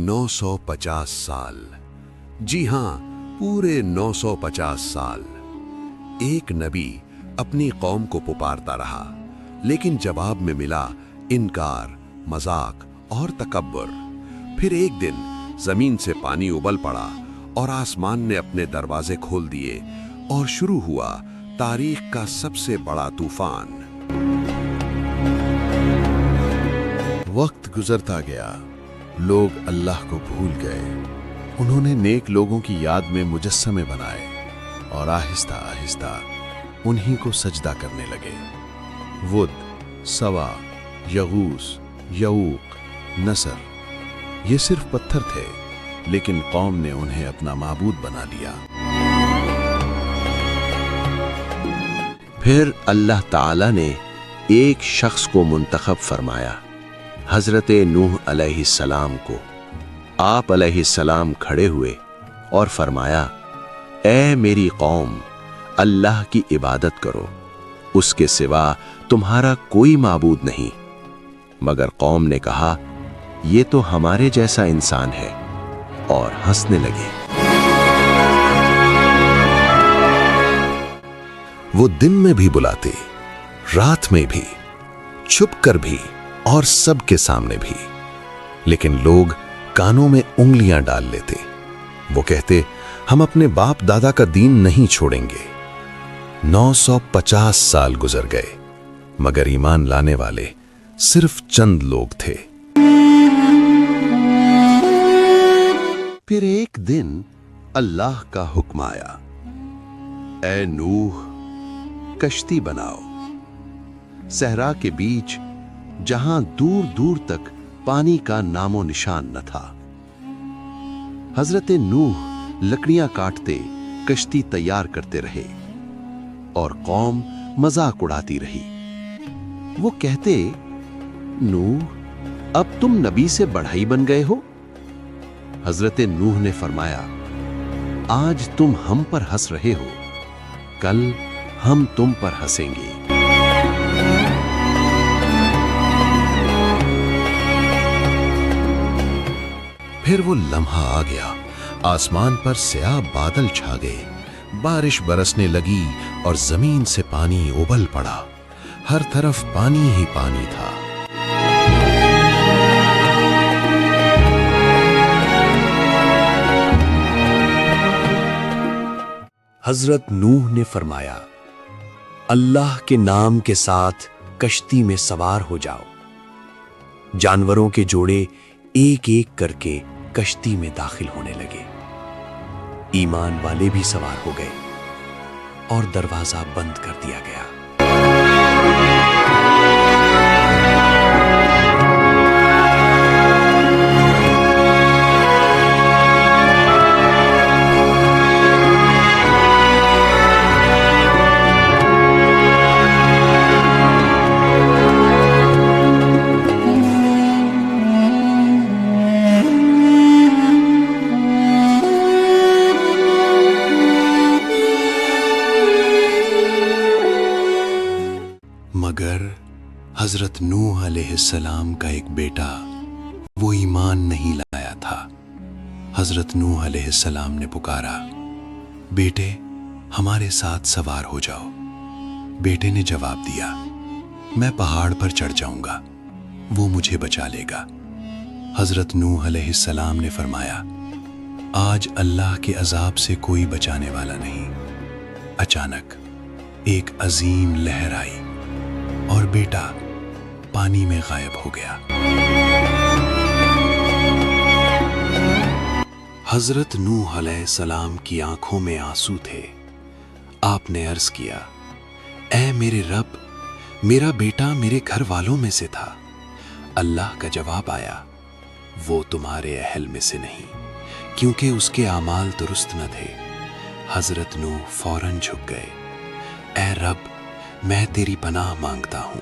950 साल, जी हाँ, पूरे 950 साल एक नबी अपनी कौम को पुकारता रहा, लेकिन जवाब में मिला इनकार, मजाक और तकब्बुर। फिर एक दिन जमीन से पानी उबल पड़ा और आसमान ने अपने दरवाजे खोल दिए और शुरू हुआ तारीख का सबसे बड़ा तूफान। वक्त गुजरता गया, लोग अल्लाह को भूल गए। उन्होंने नेक लोगों की याद में मुजस्समे बनाए और आहिस्ता आहिस्ता उन्हीं को सजदा करने लगे। वुद, सवा, यगूस, यऊक, नसर, ये सिर्फ पत्थर थे, लेकिन कौम ने उन्हें अपना माबूद बना लिया। फिर अल्लाह ताला ने एक शख्स को मुंतखब फरमाया, हजरत नूह अलैहिस्सलाम को। आप अलैहिस्सलाम खड़े हुए और फरमाया, ऐ मेरी कौम, अल्लाह की इबादत करो, उसके सिवा तुम्हारा कोई माबूद नहीं। मगर कौम ने कहा, ये तो हमारे जैसा इंसान है, और हंसने लगे। वो दिन में भी बुलाते, रात में भी, छुप कर भी और सबके सामने भी, लेकिन लोग कानों में उंगलियां डाल लेते। वो कहते, हम अपने बाप दादा का दीन नहीं छोड़ेंगे। 950 साल गुजर गए, मगर ईमान लाने वाले सिर्फ चंद लोग थे। फिर एक दिन अल्लाह का हुक्म आया, ऐ नूह, कश्ती बनाओ। सहरा के बीच, जहां दूर दूर तक पानी का नामो निशान न था। हजरत नूह लकड़ियां काटते, कश्ती तैयार करते रहे और कौम मजाक उड़ाती रही। वो कहते, नूह, अब तुम नबी से बढ़ई बन गए हो। हजरत नूह ने फरमाया, आज तुम हम पर हंस रहे हो, कल हम तुम पर हंसेंगे। फिर वो लम्हा आ गया, आसमान पर स्याह बादल छा गए, बारिश बरसने लगी और जमीन से पानी उबल पड़ा। हर तरफ पानी ही पानी था। हजरत नूह ने फरमाया, अल्लाह के नाम के साथ कश्ती में सवार हो जाओ। जानवरों के जोड़े एक एक करके कश्ती में दाखिल होने लगे। ईमान वाले भी सवार हो गए और दरवाजा बंद कर दिया गया। मगर हजरत नूह अलैहिस्सलाम का एक बेटा वो ईमान नहीं लाया था। हजरत नूह अलैहिस्सलाम ने पुकारा, बेटे हमारे साथ सवार हो जाओ। बेटे ने जवाब दिया, मैं पहाड़ पर चढ़ जाऊंगा, वो मुझे बचा लेगा। हजरत नूह अलैहिस्सलाम ने फरमाया, आज अल्लाह के अजाब से कोई बचाने वाला नहीं। अचानक एक अजीम लहर आई और बेटा पानी में गायब हो गया। हजरत नूह अलैहिस्सलाम की आंखों में आंसू थे। आपने अर्ज किया, ऐ मेरे रब, मेरा बेटा मेरे घर वालों में से था। अल्लाह का जवाब आया, वो तुम्हारे अहल में से नहीं, क्योंकि उसके आमाल दुरुस्त न थे। हजरत नूह फौरन झुक गए, ऐ रब, मैं तेरी पनाह मांगता हूं।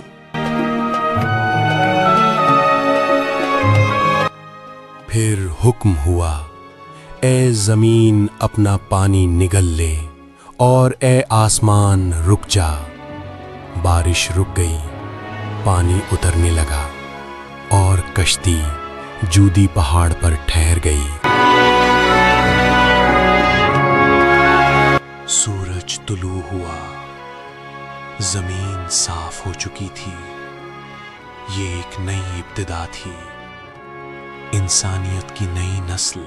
फिर हुक्म हुआ, ए जमीन अपना पानी निगल ले और ए आसमान रुक जा। बारिश रुक गई, पानी उतरने लगा और कश्ती जूदी पहाड़ पर ठहर गई। सूरज तुलू हुआ, जमीन साफ हो चुकी थी। ये एक नई इब्तिदा थी, इंसानियत की नई नस्ल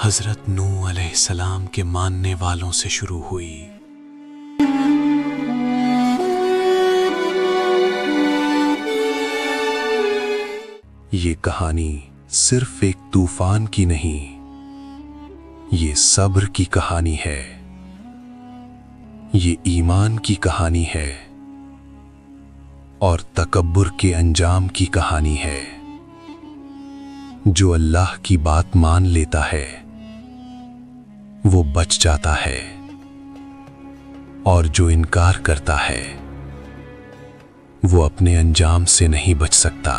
हजरत नूह अलैहिस्सलाम के मानने वालों से शुरू हुई। ये कहानी सिर्फ एक तूफान की नहीं, ये सब्र की कहानी है, ये ईमान की कहानी है और तकब्बुर के अंजाम की कहानी है। जो अल्लाह की बात मान लेता है वो बच जाता है, और जो इनकार करता है वो अपने अंजाम से नहीं बच सकता।